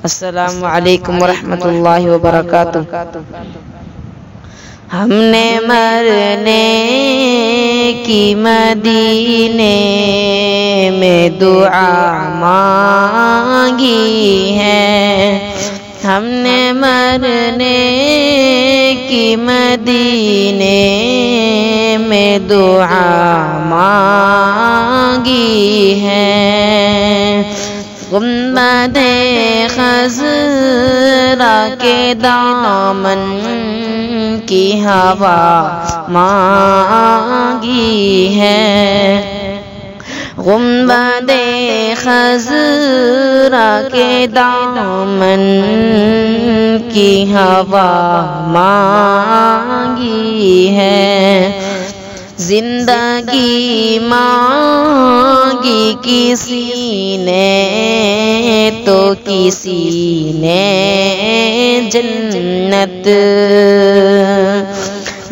السلام علیکم ورحمۃ اللہ وبرکاتہ۔ ہم نے مرنے کی مدینے میں دعا مانگی ہے، ہم نے مرنے کی مدینے میں دعا مانگی ہے، گنبد خضرا کے دامن کی ہوا مانگی ہے، گنبد خضرا کے دامن کی ہوا مانگی ہے، زندگی مانگی کسی نے تو کسی نے جنت،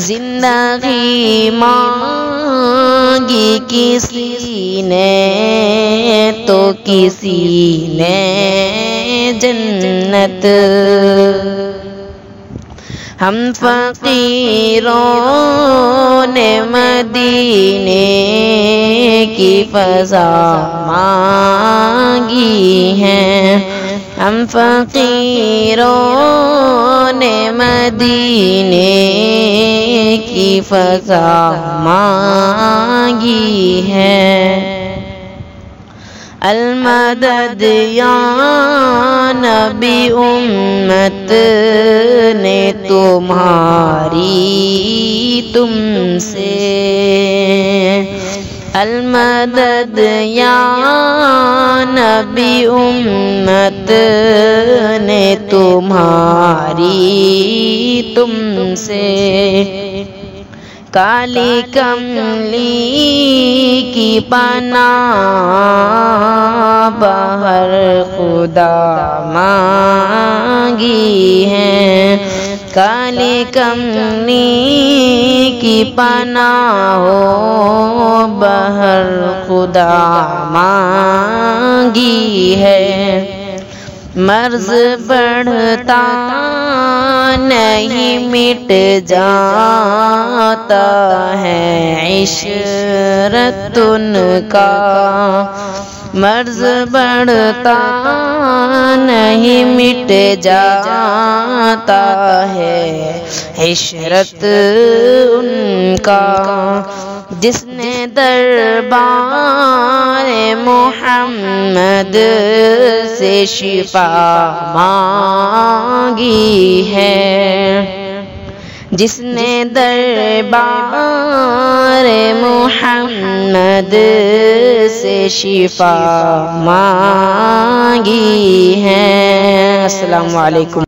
زندگی مانگی کسی نے تو کسی نے جنت، ہم فقیروں نے مدینے کی فضا مانگی ہے، ہم فقیروں نے مدینے کی فضا مانگی ہے، المدد یا نبی امت نے تمہاری تم سے، المدد یا نبی امت نے تمہاری تم سے، کالی کملی کی پناہ بہر خدا مانگی ہے، کالی کملی کی پناہ بہر خدا مانگی ہے، مرض بڑھتا نہیں مٹ جاتا ہے عشرت ان کا، مرض بڑھتا نہیں مٹ جاتا ہے عشرت ان کا، جس نے دربار محمد سے شفا مانگی ہے، جس نے دربار محمد سے شفا مانگی ہے۔ السلام علیکم۔